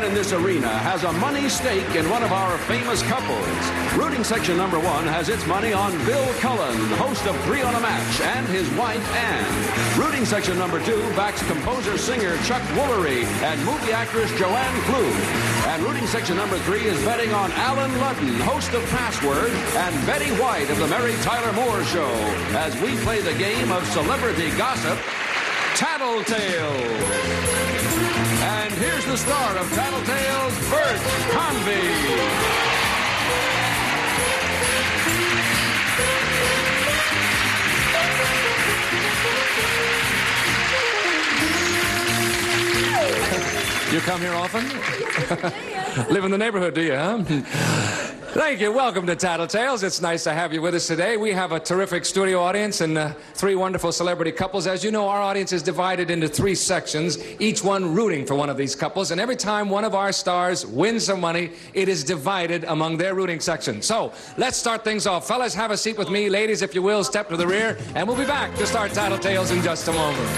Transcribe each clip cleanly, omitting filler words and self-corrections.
everyone in this arena has a money stake in one of our famous couples. Rooting section number 1 has its money on Bill Cullen, host of 3 on a Match, and his wife, Ann. Rooting section number 2 backs composer-singer Chuck Wollery and movie actress Joanne Fluke. And rooting section number 3 is betting on Alan Ludden, host of Password, and Betty White of the Mary Tyler Moore Show, as we play the game of celebrity gossip, Tattletales. And here's the star of Tattletales, Bert Convy. You come here often? Live in the neighborhood, do you, huh? Thank you. Welcome to Tattletales. It's nice to have you with us today. We have a terrific studio audience and 3 wonderful celebrity couples. As you know, our audience is divided into 3 sections, each one rooting for one of these couples. And every time one of our stars wins some money, it is divided among their rooting section. So let's start things off. Fellas, have a seat with me. Ladies, if you will, step to the rear. And we'll be back to start Tattletales in just a moment.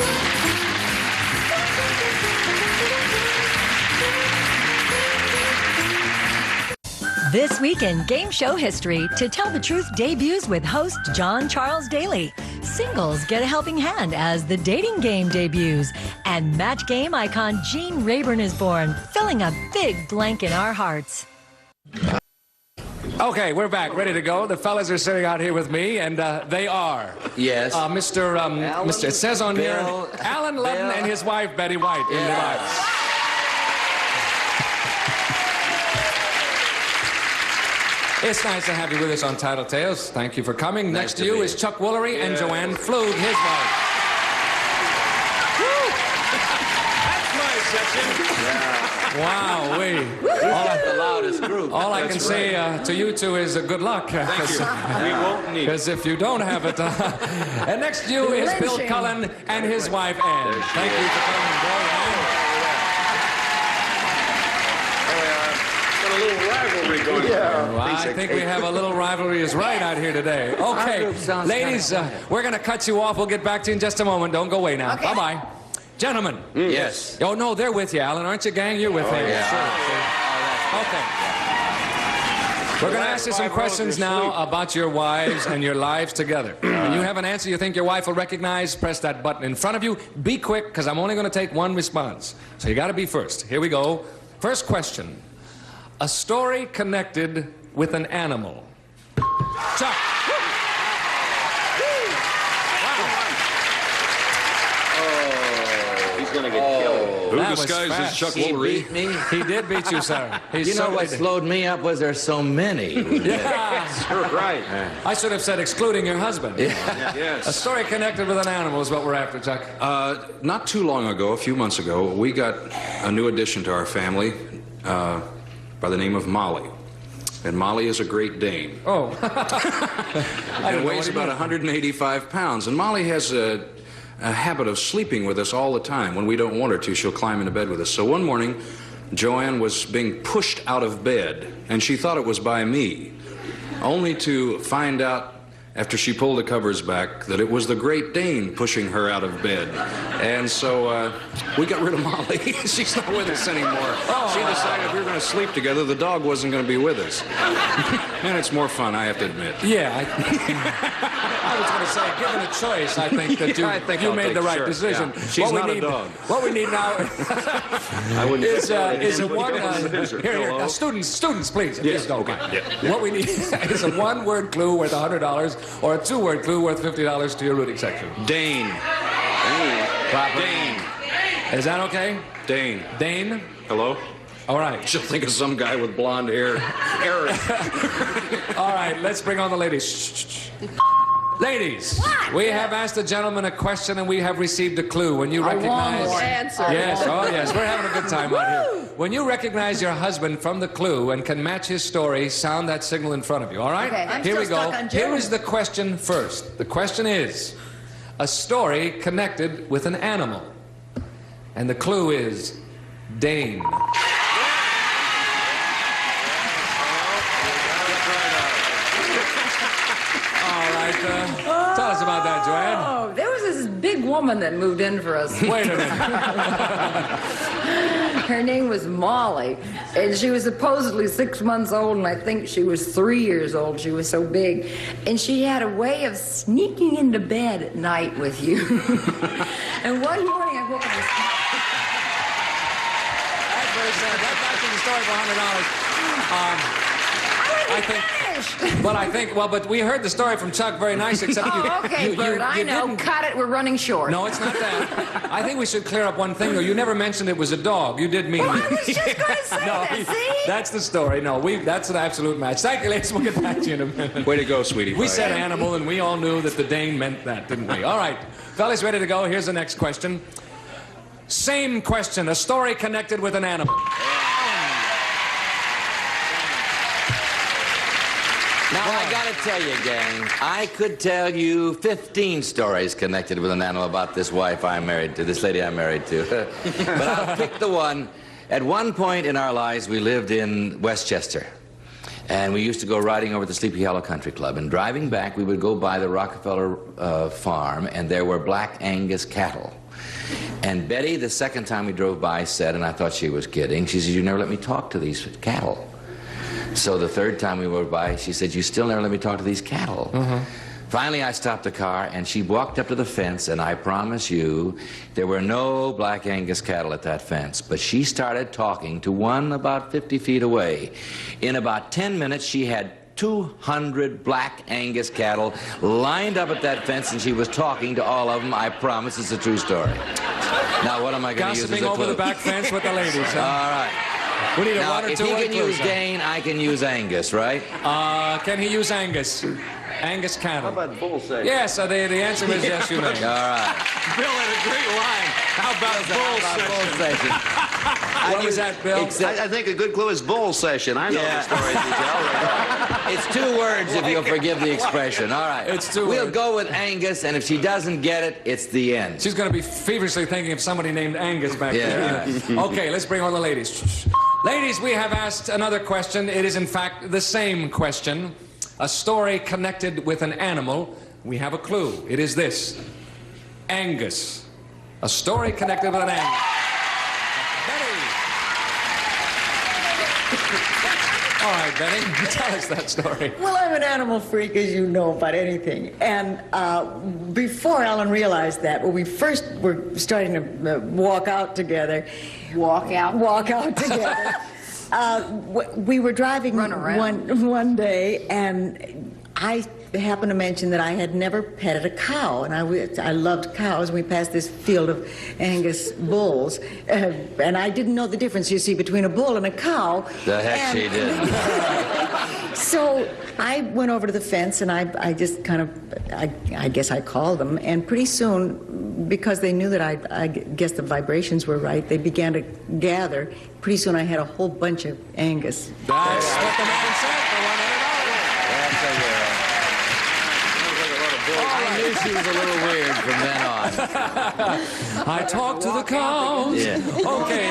This week in Game Show History, To Tell the Truth debuts with host John Charles Daly. Singles get a helping hand as the dating game debuts. And match game icon Gene Rayburn is born, filling a big blank in our hearts. Okay, we're back, ready to go. The fellas are sitting out here with me, and they are. Yes. Mr. It says on Bill, here, Alan Ludden and his wife, Betty White, in the box. It's nice to have you with us on Tattletales. Thank you for coming. Next to you is Chuck Wollery and Joanne Fluke, his wife. That's my section. Wow, The loudest group. all I can say to you two is good luck. Thank you. We won't need it. Because if you don't have it... And next to you is Bill Cullen and his wife, Ann. Thank you for coming, Bill. Got a little rivalry going on. Well, I think we have a little rivalry is right out here today. Okay, ladies, we're going to cut you off. We'll get back to you in just a moment. Don't go away now. Okay. Bye-bye. Gentlemen. Yes. Oh, no, they're with you, Alan. Aren't you, gang? You're with me. Yeah. Sure. Okay. We're going to ask you some questions now about your wives and your lives together. When you have an answer you think your wife will recognize, press that button in front of you. Be quick, because I'm only going to take one response. So you got to be first. Here we go. First question. A story connected with an animal. Chuck. He's going to get killed. Who disguises Chuck Wollery? He beat me. He did beat you, sir. You know what slowed me up was there's so many. Yeah. You're right. I should have said excluding your husband. Yes. A story connected with an animal is what we're after, Chuck. Not too long ago, a few months ago, we got a new addition to our family by the name of Molly. And Molly is a Great Dane. Oh. And weighs about 185 pounds. And Molly has a habit of sleeping with us all the time. When we don't want her to, she'll climb into bed with us. So one morning, Joanne was being pushed out of bed, and she thought it was by me, only to find out after she pulled the covers back that it was the Great Dane pushing her out of bed. And so we got rid of Molly. She's not with us anymore. She decided we were going to sleep together. The dog wasn't going to be with us. And it's more fun, I have to admit. Yeah. I was going to say, given a choice, I think that you made the right decision. Yeah. She's not a dog. What we need now is students, please. Yes. Okay. Yeah. What we need is a one-word clue worth $100 or a 2-word clue worth $50 to your rooting section. Dane. Dane. Is that okay? Dane. Dane? Hello? All right. She'll think of some guy with blonde hair. Eric. All right, let's bring on the ladies. Shh. Ladies, we have asked the gentleman a question and we have received a clue. When you recognize... answer. Yes, oh yes, we're having a good time out here. When you recognize your husband from the clue and can match his story, sound that signal in front of you, all right? Okay, I'm here we still go. stuck on Here June. is the question first. The question is, a story connected with an animal. And the clue is Dane. Tell us about that, Joanne. Oh, there was this big woman that moved in for us. Wait a minute. Her name was Molly, and she was supposedly 6 months old, and I think she was 3 years old. She was so big. And she had a way of sneaking into bed at night with you. And one morning I woke up and That's very sad. That's actually the story for $100. I think, but we heard the story from Chuck very nice, except okay, Bert, I know. didn't. Cut it, we're running short. No, it's not that. I think we should clear up one thing, though. You never mentioned it was a dog. You did mean I was just going to say that, see? That's the story. No, that's an absolute match. Thank you, ladies. We'll get back to you in a minute. Way to go, sweetie. We said animal, and we all knew that the Dane meant that, didn't we? All right. Fellas, ready to go? Here's the next question. Same question. A story connected with an animal. Now, I gotta tell you, gang, I could tell you 15 stories connected with an animal about this wife I'm married to, this lady I'm married to. But I'll pick the one. At one point in our lives, we lived in Westchester. And we used to go riding over to Sleepy Hollow Country Club. And driving back, we would go by the Rockefeller farm, and there were Black Angus cattle. And Betty, the second time we drove by, said, and I thought she was kidding, she said, "You never let me talk to these cattle." So the third time we were by, she said, "You still never let me talk to these cattle." Finally, I stopped the car, and she walked up to the fence, and I promise you, there were no Black Angus cattle at that fence. But she started talking to one about 50 feet away. In about 10 minutes, she had 200 Black Angus cattle lined up at that fence, and she was talking to all of them. I promise it's a true story. Now, what am I going to use as a clue? Gossiping over the back fence with the ladies, huh? All right. We need Now, one or if two. he can use Dane, I can use Angus, right? Can he use Angus? Angus cattle. How about bull section? Yes, the answer is yes, you may. All right. Bill had a great line. How about Bull session. What was that, Bill? I think a good clue is bull session. I know the stories you tell. It's 2 words, if you'll forgive the expression. All right. It's 2 We'll words. go with Angus, and if she doesn't get it, it's the end. She's going to be feverishly thinking of somebody named Angus back Yeah. there. Okay, let's bring on the ladies. Ladies, we have asked another question. It is, in fact, the same question. A story connected with an animal. We have a clue. It is this. Angus. A story connected with an animal. Betty. All right, Betty, tell us that story. Well, I'm an animal freak, as you know, about anything. And before Alan realized that, when we first were starting to walk out together, Walk out together, we were driving Run around. one day, and I happened to mention that I had never petted a cow, and I loved cows. We passed this field of Angus bulls, and I didn't know the difference, you see, between a bull and a cow. The heck she did. So I went over to the fence, and I just kind of, I guess I called them, and pretty soon, because they knew that I guess the vibrations were right, they began to gather. Pretty soon I had a whole bunch of Angus. That's what the man said for I knew she was a little weird from then on. I talked to the cows. Yeah. Okay,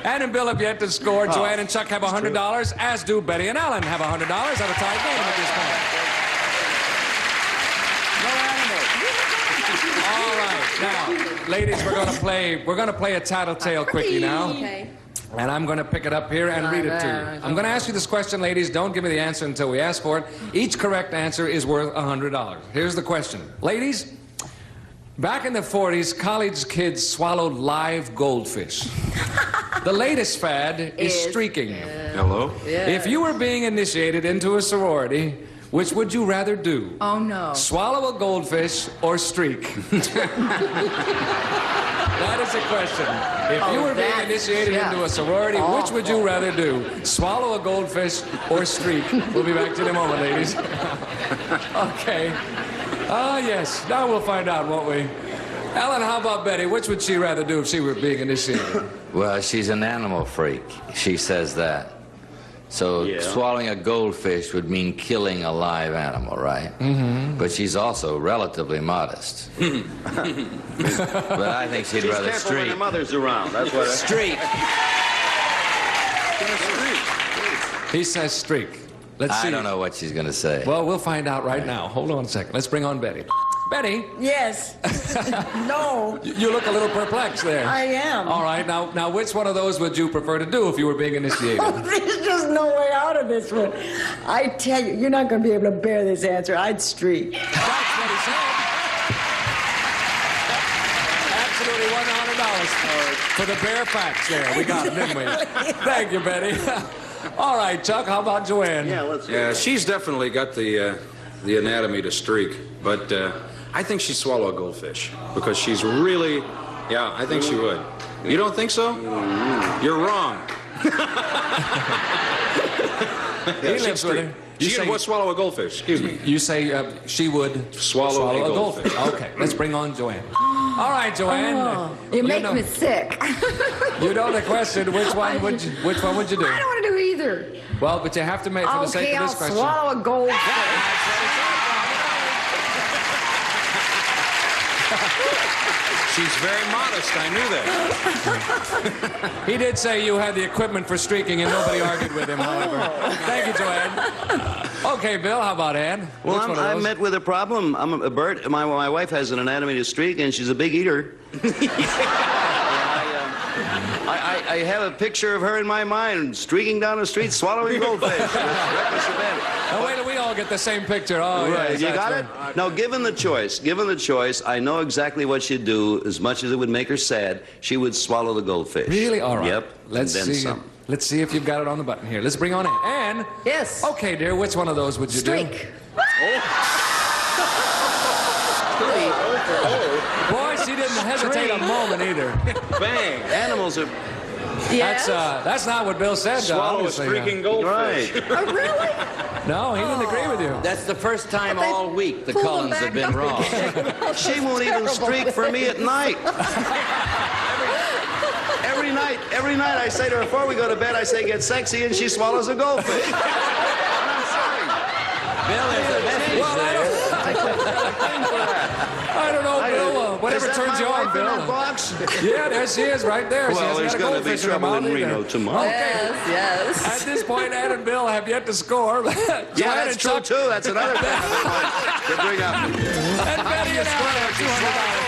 Ann and Bill have yet to score. Joanne and Chuck have $100, as do Betty and Alan have $100 at a tie game at this point. All right, now, ladies, we're gonna play a tattletale quickie now. Okay. And I'm going to pick it up here and read it to you. I'm going to ask you this question, ladies. Don't give me the answer until we ask for it. Each correct answer is worth $100. Here's the question. Ladies, back in the 40s, college kids swallowed live goldfish. The latest fad is streaking. Hello? If you were being initiated into a sorority, which would you rather do? Oh, no. Swallow a goldfish or streak? That is the question. If you were being initiated into a sorority, which would you rather do? Swallow a goldfish or streak? We'll be back to you in a moment, ladies. Okay. Yes. Now we'll find out, won't we? Ellen, how about Betty? Which would she rather do if she were being initiated? Well, she's an animal freak. She says that. So swallowing a goldfish would mean killing a live animal, right? Mm-hmm. But she's also relatively modest. But I think she'd rather Careful when streak. the mother's around. That's what. Streak. He says streak. Let's see. I don't know what she's going to say. Well, we'll find out right now. Hold on a second. Let's bring on Betty. Betty, Yes. No. you look a little perplexed there. I am. All right, now which one of those would you prefer to do if you were being initiated? There's just no way out of this one. I tell you, you're not going to be able to bear this answer. I'd streak. That's what he said. Absolutely $100 for the bare facts there. We got it, didn't we? Thank you, Betty. All right, Chuck, how about Joanne? Yeah, she's definitely got the anatomy to streak, but I think she'd swallow a goldfish because she's really, yeah, I think she would. You don't think so? You're wrong. He lives with her. She would swallow a goldfish, excuse me. You say she would Swallow a goldfish. Okay, let's bring on Joanne. All right, Joanne. You make me sick. You know the question. Which one would you do? I don't want to do either. Well, but you have to make for the sake of this question. Okay, I'll swallow a goldfish. She's very modest, I knew that. He did say you had the equipment for streaking, and nobody argued with him, however. Thank you, Joanne. Okay, Bill, how about Ann? Well, I'm met with a problem. I'm a Bert. My wife has an anatomy to streak, and she's a big eater. I have a picture of her in my mind, streaking down the street, swallowing goldfish. Reckless abandon. Oh, wait till we all get the same picture. Oh, Right, yes, you that's got right. it? Now, given the choice, I know exactly what she'd do. As much as it would make her sad, she would swallow the goldfish. Really? All right. Yep. Let's and then see. some. Let's see if you've got it on the button here. Let's bring on Ann. Ann? Yes. Okay, dear, which one of those would you Streak. do? Boy, she didn't hesitate a moment either. Bang! Animals are... Yes. That's not what Bill said. Swallow a obviously. streaking goldfish. Right. Oh, really? No, he didn't agree with you. That's the first time But they all week the pull Cullens them have been back wrong. up. She won't even streak for me at night. Every night I say to her, before we go to bed, I say, get sexy, and she swallows a goldfish. Bill, there's a message Well, there. I don't know, Bill. Whatever turns you on, Bill. Box? Yeah, there she is, right there. She Well, hasn't there's got a going to be goldfish in her trouble mouth in Reno either. tomorrow. Yes. At this point, Ann and Bill have yet to score. Yeah, Joanne that's and true, Chuck too. That's another thing to bring up. and Betty and Ann have $200.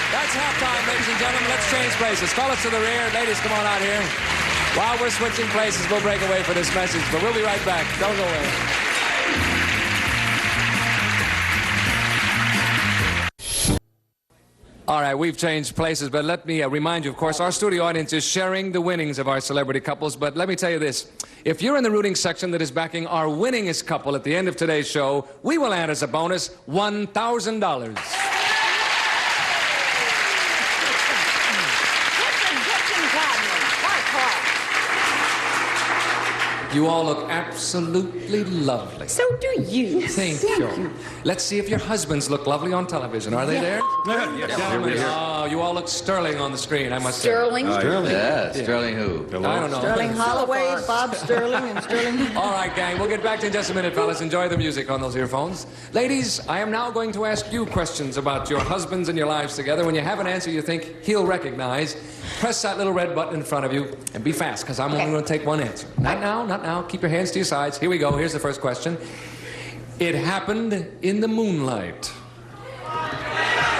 That's halftime, ladies and gentlemen. Let's change places. Call us to the rear. Ladies, come on out here. While we're switching places, we'll break away for this message, but we'll be right back. Don't go away. All right, we've changed places, but let me remind you, of course, our studio audience is sharing the winnings of our celebrity couples. But let me tell you this. If you're in the rooting section that is backing our winningest couple at the end of today's show, we will add as a bonus $1,000. You all look absolutely lovely. So do you. Thank you. Let's see if your husbands look lovely on television. Are they there? Gentlemen, oh, you all look sterling on the screen, I must say. Sterling. Yeah, Sterling who? I don't know. Sterling Holloway, Bob Sterling, and Sterling... All right, gang, we'll get back to you in just a minute, fellas. Enjoy the music on those earphones. Ladies, I am now going to ask you questions about your husbands and your lives together. When you have an answer you think he'll recognize, press that little red button in front of you and be fast, because I'm only going to take one answer. Not now, not now. Keep your hands to your sides. Here we go. Here's the first question. It happened in the moonlight.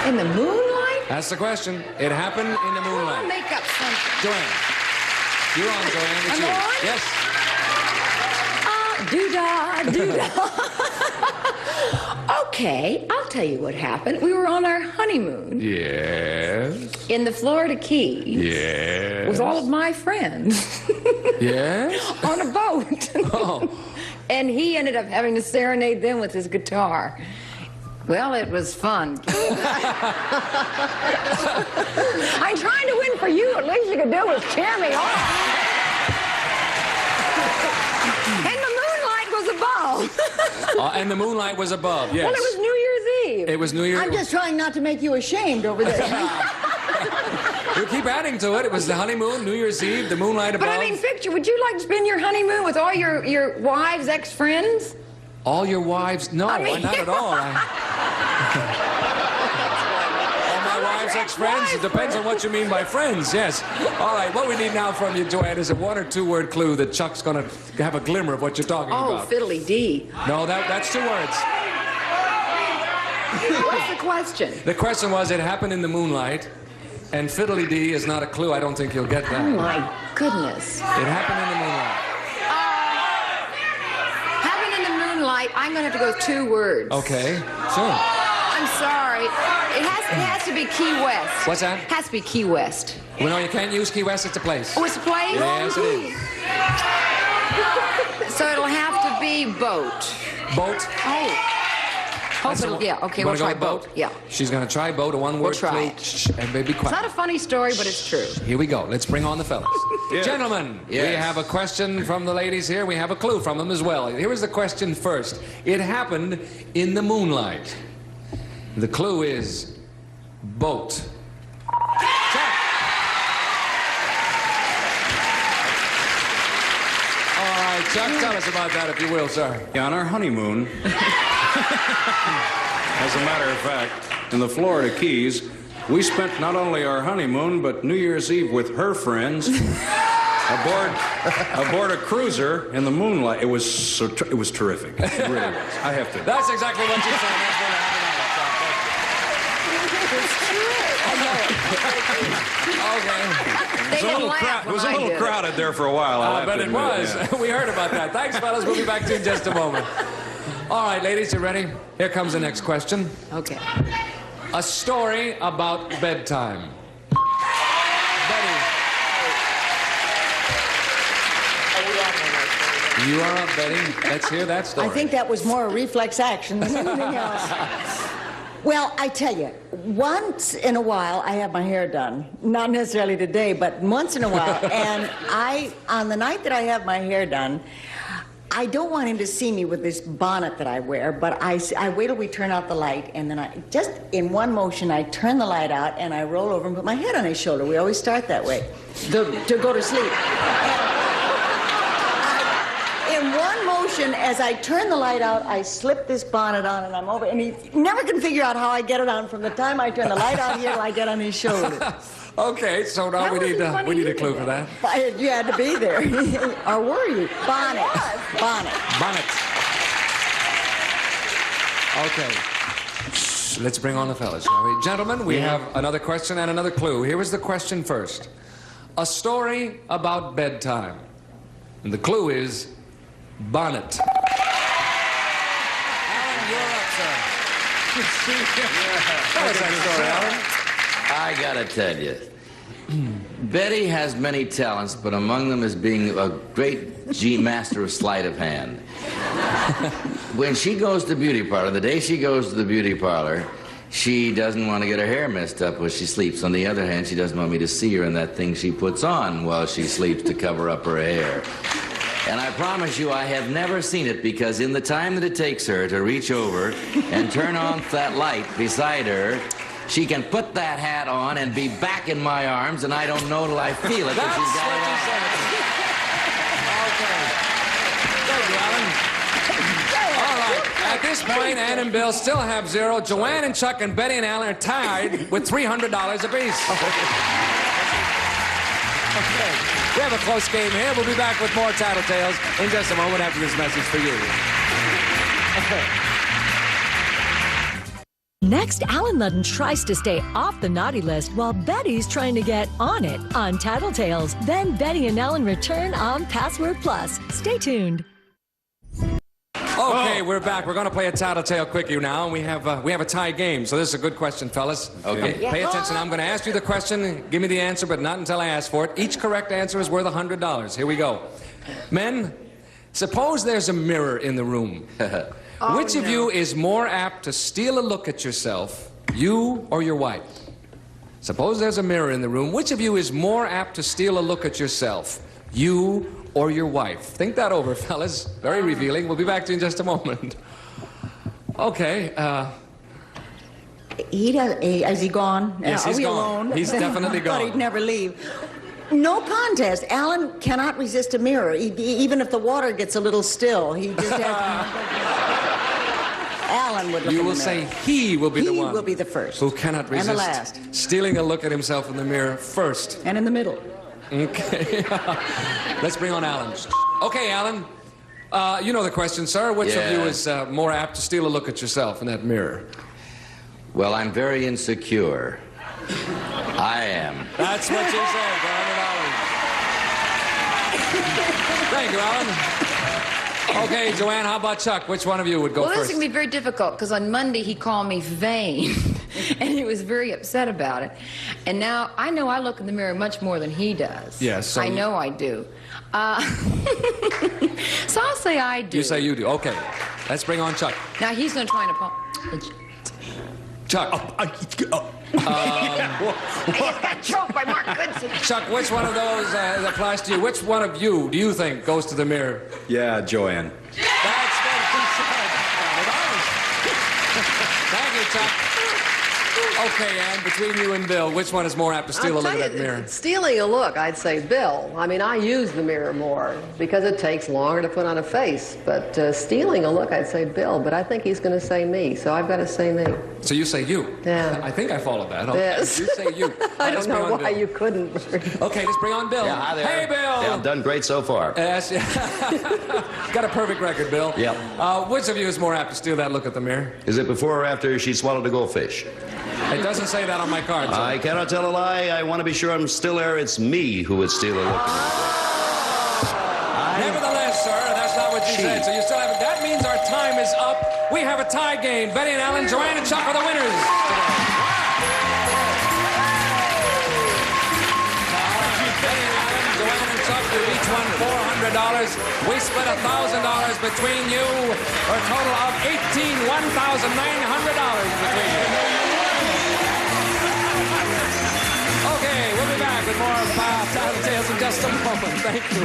In the moonlight? That's the question. It happened in the I'll moonlight. make up something. Joanne. You're on, Joanne. It's I'm you. on? Yes. Doo-dah, doo-dah. Okay, I'll tell you what happened. We were on our honeymoon Yes. in the Florida Keys Yes. with all of my friends Yes. on a boat. Oh. And he ended up having to serenade them with his guitar. Well, it was fun. I'm trying to win for you. At least you could do was cheer me on. And the moonlight was above. And the moonlight was above, yes. Well, it was New Year's Eve. It was New Year's. I'm just trying not to make you ashamed over there. You keep adding to it. It was the honeymoon, New Year's Eve, the moonlight above. But I mean, picture, would you like to spend your honeymoon with all your wives' ex-friends? All your wives? No, I mean- not at all. All my wives same-sex friends? It depends on what you mean by friends, yes. All right, what we need now from you, Joanne, is a one- or two-word clue that Chuck's going to have a glimmer of what you're talking about. Oh, fiddly-dee. No, that's 2 words. What's the question? The question was, it happened in the moonlight, and fiddly-dee is not a clue. I don't think you'll get that. Oh, my goodness. It happened in the moonlight. Happened in the moonlight. I'm going to have to go with 2 words. Okay, sure. I'm sorry. It has to be Key West. What's that? It has to be Key West. Well, no, you can't use Key West. It's a place. Oh, it's a place? Yes, it is. So it'll have to be boat. Boat. Oh. Yeah, okay, we'll try boat. Yeah. She's going to try boat, a one-word We'll try clue. it. Shh, and baby, quiet. It's not a funny story, but it's true. Here we go. Let's bring on the fellas. Yes. Gentlemen, we Yes. have a question from the ladies here. We have a clue from them as well. Here is the question first. It happened in the moonlight. The clue is boat. Chuck. All right, Chuck, tell us about that if you will, sir. Yeah, on our honeymoon, as a matter of fact, in the Florida Keys, we spent not only our honeymoon, but New Year's Eve with her friends aboard a cruiser in the moonlight. It was terrific. It really was. I have to. That's exactly what you said. That's what happened. Okay. They didn't laugh It was a when I little did it. crowded there for a while. I'll have But to it admit, was. yeah. We heard about that. Thanks, fellas. We'll be back to you in just a moment. All right, ladies, you ready? Here comes the next question. Okay. A story about bedtime. Betty. You are up, Betty. Let's hear that story. I think that was more a reflex action than anything else. Well, I tell you, once in a while I have my hair done. Not necessarily today, but once in a while. And on the night that I have my hair done, I don't want him to see me with this bonnet that I wear, but I wait till we turn out the light, and then I just, in one motion, I turn the light out, and I roll over and put my head on his shoulder. We always start that way, to go to sleep. In one motion, as I turn the light out, I slip this bonnet on, and I'm over, and he never can figure out how I get it on from the time I turn the light out here till I get on his shoulder. Okay, so now we need a clue for that. You had to be there. Or were you? Bonnet. Bonnet. Bonnet. Okay. Shh, let's bring on the fellas, shall we? Gentlemen, we have another question and another clue. Here is the question first. A story about bedtime. And the clue is bonnet. Alan, you're up, sir. Tell us that story, Alan. I gotta tell you, Betty has many talents, but among them is being a great master of sleight of hand. When she goes to the beauty parlor, the day she goes to the beauty parlor, she doesn't want to get her hair messed up while she sleeps. On the other hand, she doesn't want me to see her in that thing she puts on while she sleeps to cover up her hair. And I promise you, I have never seen it, because in the time that it takes her to reach over and turn on that light beside her, she can put that hat on and be back in my arms, and I don't know till I feel it that she's got it on. Okay. All right. At this point, Ann and Bill still have 0. Joanne and Chuck and Betty and Alan are tied with $300 apiece. Okay. We have a close game here. We'll be back with more Tattletales in just a moment after this message for you. Next, Alan Ludden tries to stay off the naughty list while Betty's trying to get on it on Tattletales. Then Betty and Alan return on Password Plus. Stay tuned. Okay, we're back. We're going to play a Tattletale Quickie now, and we have a tie game. So this is a good question, fellas. Okay. Pay attention. I'm going to ask you the question. Give me the answer, but not until I ask for it. Each correct answer is worth $100. Here we go. Men, suppose there's a mirror in the room. Which of you is more apt to steal a look at yourself, you or your wife? Suppose there's a mirror in the room. Which of you is more apt to steal a look at yourself, you or your wife? Think that over, fellas. Very revealing. We'll be back to you in just a moment. Okay. Is he gone? Yes, Are he's we gone. alone? He's definitely I thought gone. he'd never leave. No contest. Alan cannot resist a mirror, even if the water gets a little still. He just has. Alan would look You in will the mirror. say he will be the one. He will be the first. Who cannot resist And the last. stealing a look at himself in the mirror first. And in the middle. Okay. Let's bring on Alan. Okay, Alan. You know the question, sir. Which of you is more apt to steal a look at yourself in that mirror? Well, I'm very insecure. I am. That's what you said for $100. Thank you, Alan. Okay, Joanne, how about Chuck? Which one of you would go Well, this is first? going to be very difficult because on Monday he called me vain and he was very upset about it. And now I know I look in the mirror much more than he does. Yes. So I know I do. So I'll say I do. You say you do. Okay. Let's bring on Chuck. Now he's going to try and apologize. Chuck. I just got choked by Mark Goodson. Chuck, which one of those applies to you? Which one of you do you think goes to the mirror? Yeah, Joanne. That's what he said. Thank you, Chuck. Okay, Ann, between you and Bill, which one is more apt to steal a look at that mirror? Stealing a look, I'd say Bill. I mean, I use the mirror more because it takes longer to put on a face. But stealing a look, I'd say Bill. But I think he's going to say me, so I've got to say me. So you say you? Yeah. I think I followed that. Okay. Yes. You say you. I Let's don't know bring on why Bill. you couldn't. Okay, let's bring on Bill. Yeah, hi there. Hey, Bill. Yeah, I've done great so far. Yes, yeah. Got a perfect record, Bill. Yep. Which of you is more apt to steal that look at the mirror? Is it before or after she swallowed a goldfish? It doesn't say that on my card. So. I cannot tell a lie. I want to be sure I'm still there. It's me who would steal a look. Nevertheless, sir, that's not what you said. So you still haven't. That means our time is up. We have a tie game. Betty and Alan, Joanne and Chuck are the winners today. Betty and Alan, Joanne and Chuck, you each won $400. We split $1,000 between you for a total of $1,900 between you. Okay, we'll be back with more of Tattletales in just a moment. Thank you.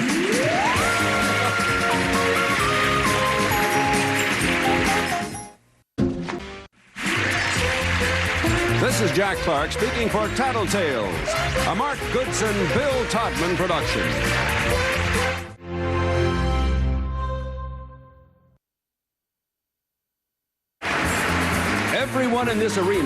This is Jack Clark speaking for Tattletales, a Mark Goodson, Bill Todman production. Everyone in this arena